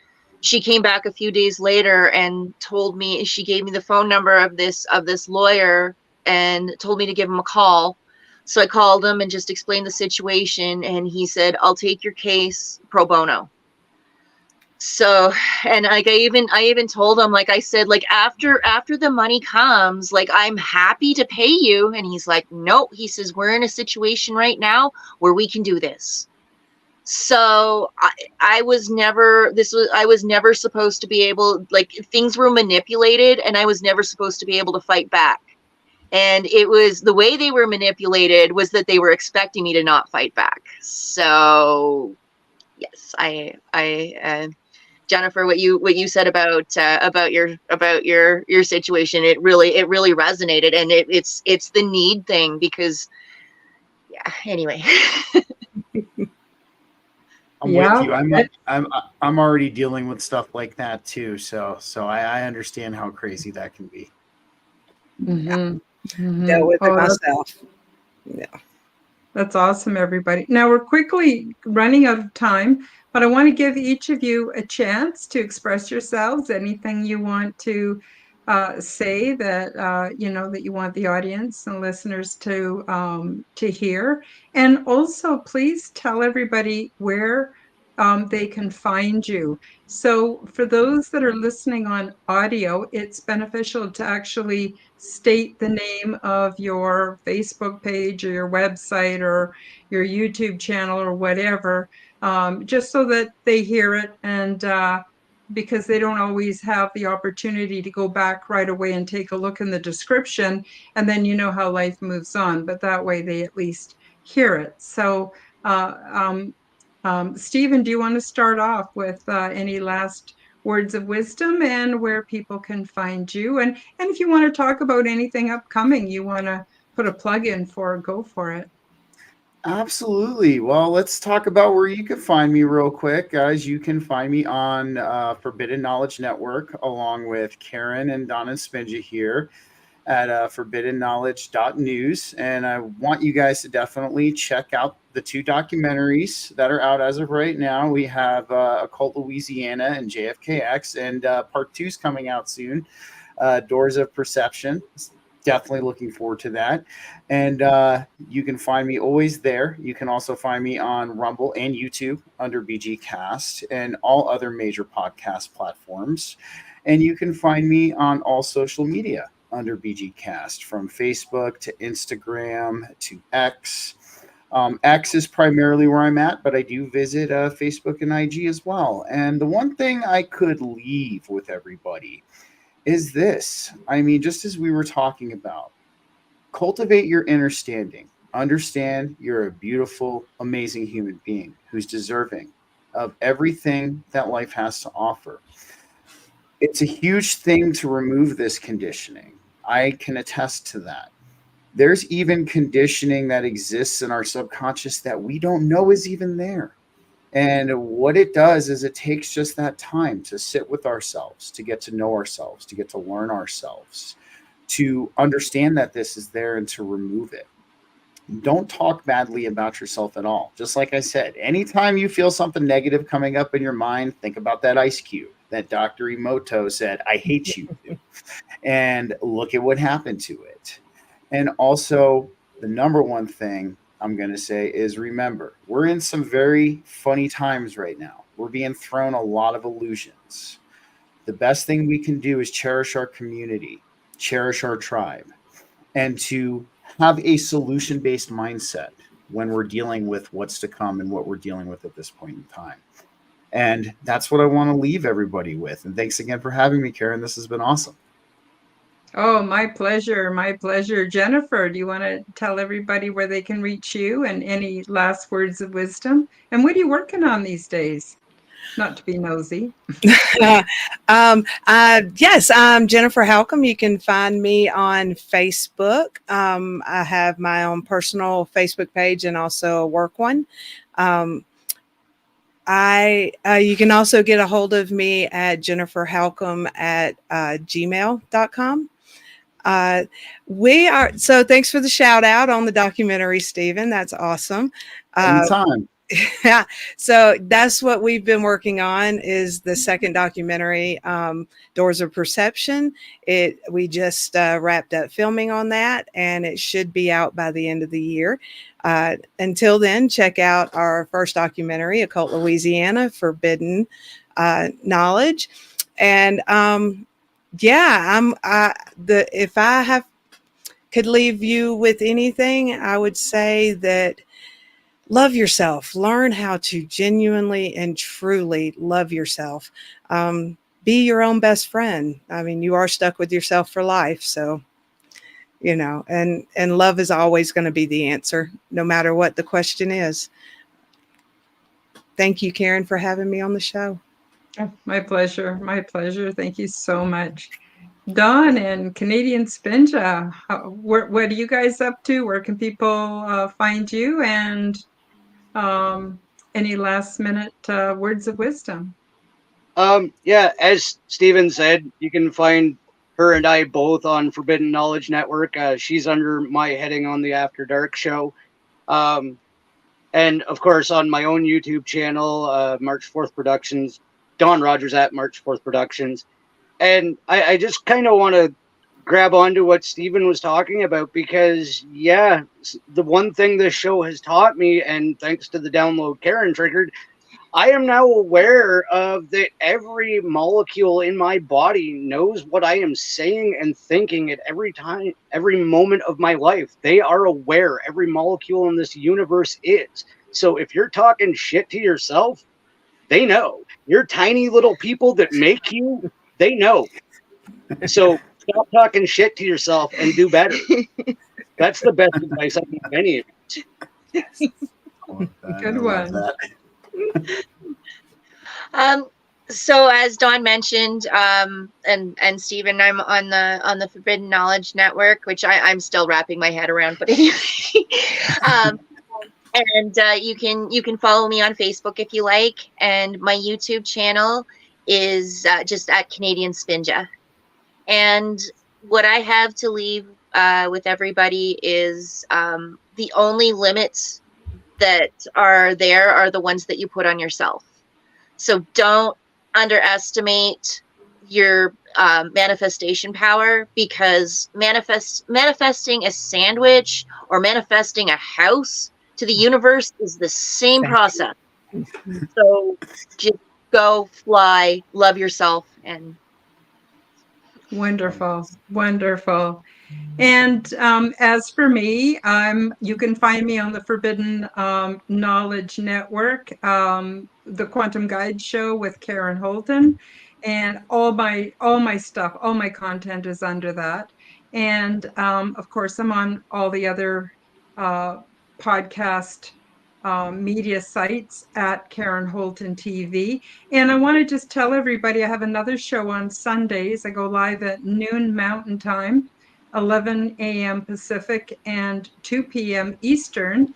she came back a few days later and told me, she gave me the phone number of this lawyer and told me to give him a call. So I called him and just explained the situation, and he said, I'll take your case pro bono. So, and like I even told him, like I said, like after the money comes, like I'm happy to pay you. And he's like, no, he says, we're in a situation right now where we can do this. So I was never supposed to be able, like things were manipulated, and I was never supposed to be able to fight back. And it was the way they were manipulated was that they were expecting me to not fight back. So yes, Jennifer, what you said about your situation, it really resonated, and it's the need thing, because yeah, anyway. I'm with you. I'm already dealing with stuff like that too. So I understand how crazy that can be. Mm-hmm. Mm-hmm. Dealt with it Oh, myself. Yeah. That's awesome, everybody. Now we're quickly running out of time, but I want to give each of you a chance to express yourselves. Anything you want to say that you know that you want the audience and listeners to hear, and also please tell everybody where they can find you. So for those that are listening on audio, it's beneficial to actually state the name of your Facebook page or your website or your YouTube channel or whatever, just so that they hear it, and because they don't always have the opportunity to go back right away and take a look in the description, and then you know how life moves on, but that way they at least hear it. So Stephen, do you want to start off with any last words of wisdom and where people can find you? And if you want to talk about anything upcoming you want to put a plug in for, go for it. Absolutely. Well, let's talk about where you can find me real quick, guys. You can find me on Forbidden Knowledge Network, along with Karen and Donna Spinja here at forbiddenknowledge.news. And I want you guys to definitely check out the 2 documentaries that are out as of right now. We have Occult Louisiana and JFKX, and part 2 is coming out soon, Doors of Perception. Definitely looking forward to that. And you can find me always there. You can also find me on Rumble and YouTube under BG Cast and all other major podcast platforms. And you can find me on all social media under BG Cast, from Facebook to Instagram to X. X is primarily where I'm at, but I do visit Facebook and IG as well. And the one thing I could leave with everybody is this. I mean, just as we were talking about, cultivate your understanding. Understand you're a beautiful, amazing human being who's deserving of everything that life has to offer. It's a huge thing to remove this conditioning. I can attest to that. There's even conditioning that exists in our subconscious that we don't know is even there. And what it does is it takes just that time to sit with ourselves, to get to know ourselves, to get to learn ourselves, to understand that this is there, and to remove it. Don't talk badly about yourself at all. Just like I said, anytime you feel something negative coming up in your mind, think about that ice cube that Dr. Emoto said, I hate you, and look at what happened to it. And also, the number one thing I'm going to say is, remember, we're in some very funny times right now. We're being thrown a lot of illusions. The best thing we can do is cherish our community, cherish our tribe, and to have a solution-based mindset when we're dealing with what's to come and what we're dealing with at this point in time. And that's what I want to leave everybody with. And thanks again for having me, Karen. This has been awesome. Oh, my pleasure. My pleasure. Jennifer, do you want to tell everybody where they can reach you and any last words of wisdom? And what are you working on these days? Not to be nosy. Yes, I'm Jennifer Halcame. You can find me on Facebook. I have my own personal Facebook page and also a work one. Um, you can also get a hold of me at jenniferhalcome at gmail.com. So thanks for the shout out on the documentary, Stephen. That's awesome. Anytime. Yeah, so that's what we've been working on is the second documentary, Doors of Perception. We just wrapped up filming on that, and it should be out by the end of the year. Until then, check out our first documentary, Occult Louisiana, Forbidden Knowledge. And if I could leave you with anything, I would say that love yourself. Learn how to genuinely and truly love yourself. Be your own best friend. I mean, you are stuck with yourself for life. So, and love is always going to be the answer, no matter what the question is. Thank you, Karen, for having me on the show. Oh, my pleasure. My pleasure. Thank you so much. Dawn and Canadian Spinja, what are you guys up to? Where can people find you? And any last minute words of wisdom? Yeah, as Stephen said, you can find her and I both on Forbidden Knowledge Network. She's under my heading on the After Dark show. And of course on my own YouTube channel, March 4th Productions, Don Rogers at March 4th Productions. And I just kind of want to grab onto what Stephen was talking about, because yeah, the one thing this show has taught me, and thanks to the download Karen triggered, I am now aware of that every molecule in my body knows what I am saying and thinking at every time, every moment of my life. They are aware. Every molecule in this universe is. So if you're talking shit to yourself, they know. You're tiny little people that make you, they know. So stop talking shit to yourself and do better. That's the best advice I can give any of you. Good one. So as Dawn mentioned, and Stephen, I'm on the Forbidden Knowledge Network, which I'm still wrapping my head around, but anyway. And you can follow me on Facebook if you like, and my YouTube channel is just at Canadian Spinja. And what I have to leave with everybody is the only limits that are there are the ones that you put on yourself. So don't underestimate your manifestation power, because manifesting a sandwich or manifesting a house to the universe is the same process. So just go, fly, love yourself, and wonderful, wonderful. And as for me, you can find me on the Forbidden Knowledge Network, the Quantum Guide Show with Karen Holton, and all my stuff, all my content is under that. And of course, I'm on all the other podcast media sites at Karen Holton TV. And I want to just tell everybody I have another show on Sundays. I go live at noon Mountain Time, 11 a.m. Pacific, and 2 p.m. Eastern.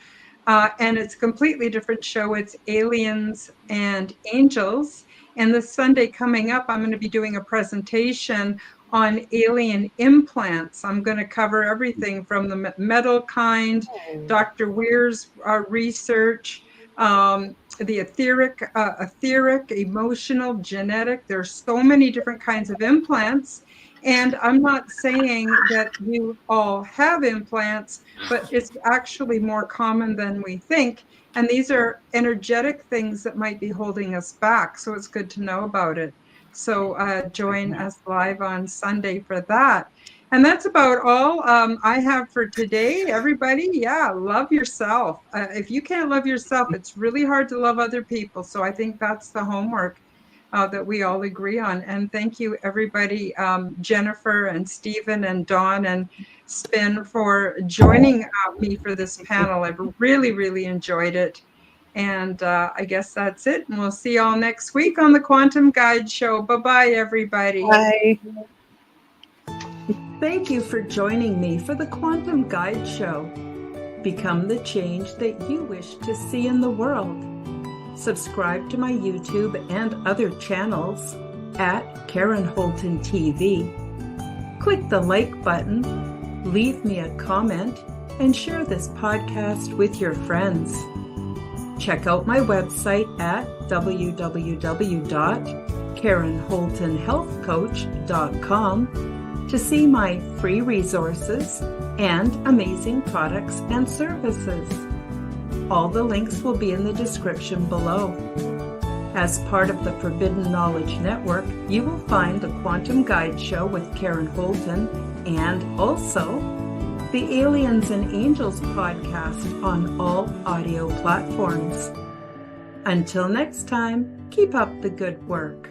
And it's a completely different show. It's Aliens and Angels. And this Sunday coming up, I'm going to be doing a presentation on alien implants. I'm going to cover everything from the metal kind, Dr. Weir's research, the etheric, emotional, genetic. There's so many different kinds of implants. And I'm not saying that you all have implants, but it's actually more common than we think. And these are energetic things that might be holding us back. So it's good to know about it. So join us live on Sunday for that. And that's about all I have for today. Everybody, yeah, love yourself. If you can't love yourself, it's really hard to love other people. So I think that's the homework. that we all agree on. And thank you, everybody, Jennifer and Stephen and Dawn and Spin, for joining me for this panel. I've really, really enjoyed it. And I guess that's it. And we'll see you all next week on the Quantum Guide Show. Bye-bye, everybody. Bye. Thank you for joining me for the Quantum Guide Show. Become the change that you wish to see in the world. Subscribe to my YouTube and other channels at Karen Holton TV. Click the like button, leave me a comment, and share this podcast with your friends. Check out my website at www.KarenHoltonHealthCoach.com to see my free resources and amazing products and services. All the links will be in the description below. As part of the Forbidden Knowledge Network, you will find the Quantum Guide Show with Karen Holton and also the Aliens and Angels podcast on all audio platforms. Until next time, keep up the good work.